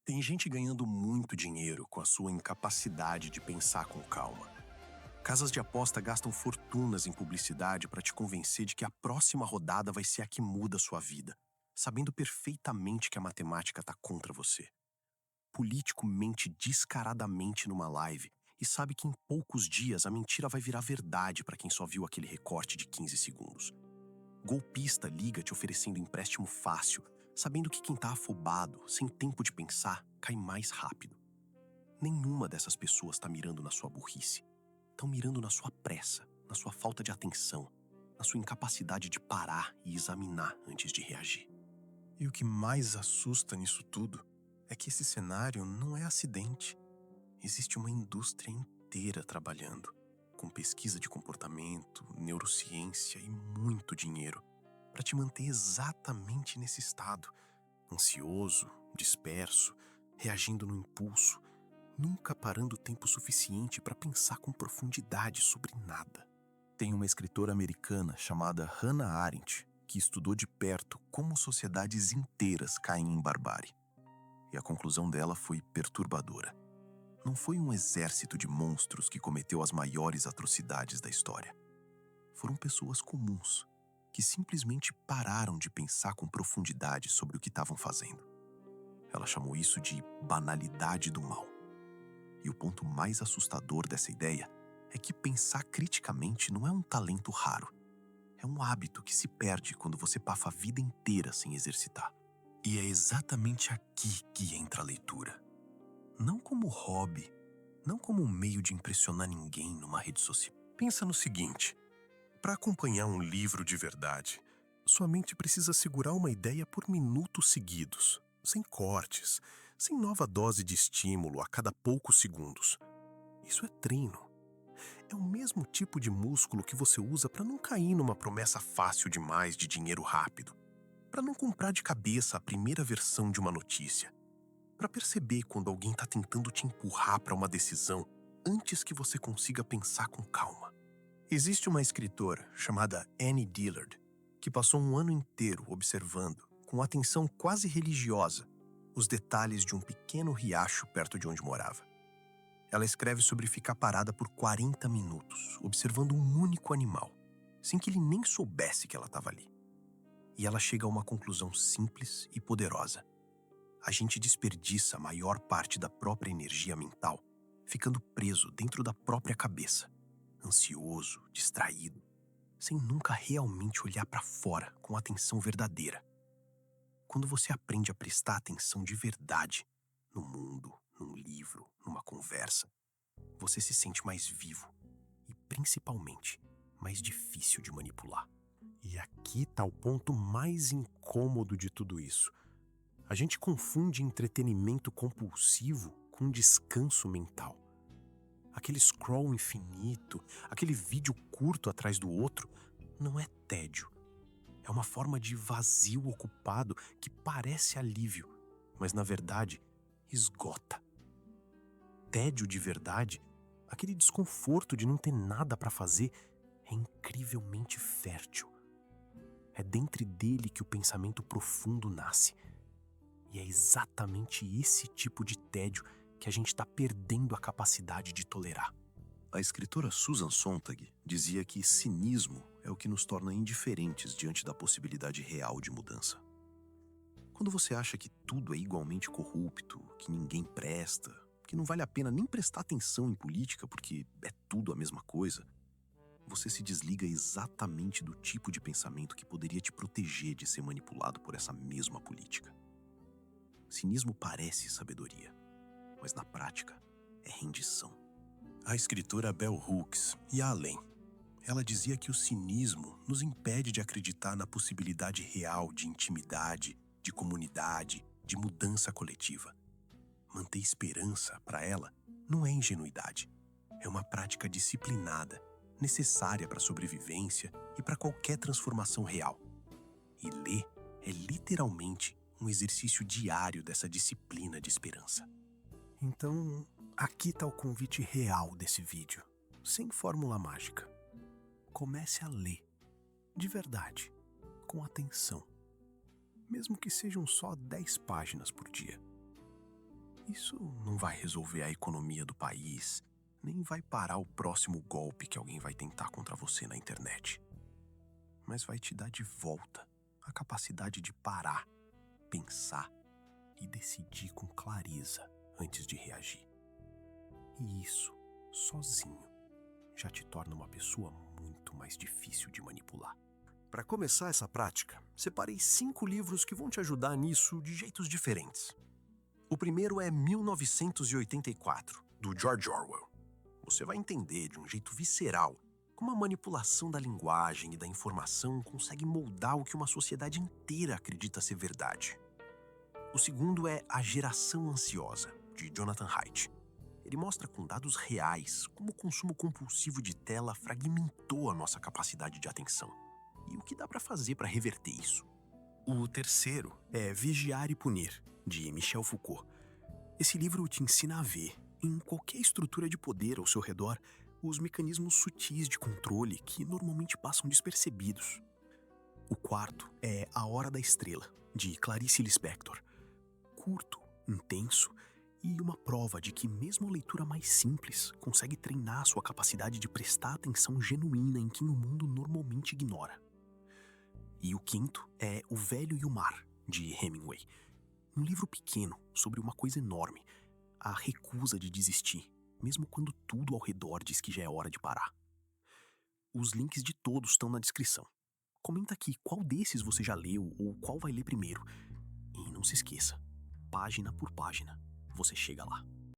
Tem gente ganhando muito dinheiro com a sua incapacidade de pensar com calma. Casas de aposta gastam fortunas em publicidade para te convencer de que a próxima rodada vai ser a que muda a sua vida, sabendo perfeitamente que a matemática está contra você. Político mente descaradamente numa live e sabe que em poucos dias a mentira vai virar verdade para quem só viu aquele recorte de 15 segundos. Golpista liga te oferecendo empréstimo fácil, sabendo que quem tá afobado, sem tempo de pensar, cai mais rápido. Nenhuma dessas pessoas tá mirando na sua burrice. Estão mirando na sua pressa, na sua falta de atenção, na sua incapacidade de parar e examinar antes de reagir. E o que mais assusta nisso tudo é que esse cenário não é acidente. Existe uma indústria inteira trabalhando, com pesquisa de comportamento, neurociência e muito dinheiro, para te manter exatamente nesse estado, ansioso, disperso, reagindo no impulso, nunca parando tempo suficiente para pensar com profundidade sobre nada. Tem uma escritora americana chamada Hannah Arendt que estudou de perto como sociedades inteiras caem em barbárie. E a conclusão dela foi perturbadora. Não foi um exército de monstros que cometeu as maiores atrocidades da história. Foram pessoas comuns, que simplesmente pararam de pensar com profundidade sobre o que estavam fazendo. Ela chamou isso de banalidade do mal. E o ponto mais assustador dessa ideia é que pensar criticamente não é um talento raro. É um hábito que se perde quando você passa a vida inteira sem exercitar. E é exatamente aqui que entra a leitura. Não como hobby, não como um meio de impressionar ninguém numa rede social. Pensa no seguinte: para acompanhar um livro de verdade, sua mente precisa segurar uma ideia por minutos seguidos, sem cortes, sem nova dose de estímulo a cada poucos segundos. Isso é treino. É o mesmo tipo de músculo que você usa para não cair numa promessa fácil demais de dinheiro rápido, para não comprar de cabeça a primeira versão de uma notícia, para perceber quando alguém está tentando te empurrar para uma decisão antes que você consiga pensar com calma. Existe uma escritora chamada Annie Dillard que passou um ano inteiro observando, com atenção quase religiosa, os detalhes de um pequeno riacho perto de onde morava. Ela escreve sobre ficar parada por 40 minutos, observando um único animal, sem que ele nem soubesse que ela estava ali. E ela chega a uma conclusão simples e poderosa. A gente desperdiça a maior parte da própria energia mental, ficando preso dentro da própria cabeça, ansioso, distraído, sem nunca realmente olhar para fora com atenção verdadeira. Quando você aprende a prestar atenção de verdade no mundo, num livro, numa conversa, você se sente mais vivo e, principalmente, mais difícil de manipular. E aqui está o ponto mais incômodo de tudo isso. A gente confunde entretenimento compulsivo com descanso mental. Aquele scroll infinito, aquele vídeo curto atrás do outro, não é tédio. É uma forma de vazio ocupado que parece alívio, mas na verdade esgota. Tédio de verdade, aquele desconforto de não ter nada para fazer, é incrivelmente fértil. É dentre dele que o pensamento profundo nasce. E é exatamente esse tipo de tédio que a gente está perdendo a capacidade de tolerar. A escritora Susan Sontag dizia que cinismo é o que nos torna indiferentes diante da possibilidade real de mudança. Quando você acha que tudo é igualmente corrupto, que ninguém presta, que não vale a pena nem prestar atenção em política porque é tudo a mesma coisa, você se desliga exatamente do tipo de pensamento que poderia te proteger de ser manipulado por essa mesma política. Cinismo parece sabedoria, mas na prática é rendição. A escritora Bell Hooks ia além. Ela dizia que o cinismo nos impede de acreditar na possibilidade real de intimidade, de comunidade, de mudança coletiva. Manter esperança, para ela, não é ingenuidade. É uma prática disciplinada, necessária para a sobrevivência e para qualquer transformação real. E ler é literalmente um exercício diário dessa disciplina de esperança. Então, aqui está o convite real desse vídeo, sem fórmula mágica. Comece a ler, de verdade, com atenção, mesmo que sejam só 10 páginas por dia. Isso não vai resolver a economia do país, nem vai parar o próximo golpe que alguém vai tentar contra você na internet. Mas vai te dar de volta a capacidade de parar, pensar e decidir com clareza antes de reagir. E isso, sozinho, já te torna uma pessoa muito mais difícil de manipular. Para começar essa prática, separei 5 livros que vão te ajudar nisso de jeitos diferentes. O primeiro é 1984, do George Orwell. Você vai entender de um jeito visceral como a manipulação da linguagem e da informação consegue moldar o que uma sociedade inteira acredita ser verdade. O segundo é A Geração Ansiosa, de Jonathan Haidt. Ele mostra com dados reais como o consumo compulsivo de tela fragmentou a nossa capacidade de atenção e o que dá para fazer para reverter isso. O terceiro é Vigiar e Punir, de Michel Foucault. Esse livro te ensina a ver, em qualquer estrutura de poder ao seu redor, os mecanismos sutis de controle que normalmente passam despercebidos. O quarto é A Hora da Estrela, de Clarice Lispector. Curto, intenso e uma prova de que mesmo a leitura mais simples consegue treinar sua capacidade de prestar atenção genuína em quem o mundo normalmente ignora. E o quinto é O Velho e o Mar, de Hemingway. Um livro pequeno sobre uma coisa enorme, a recusa de desistir, mesmo quando tudo ao redor diz que já é hora de parar. Os links de todos estão na descrição. Comenta aqui qual desses você já leu ou qual vai ler primeiro. E não se esqueça, página por página, você chega lá.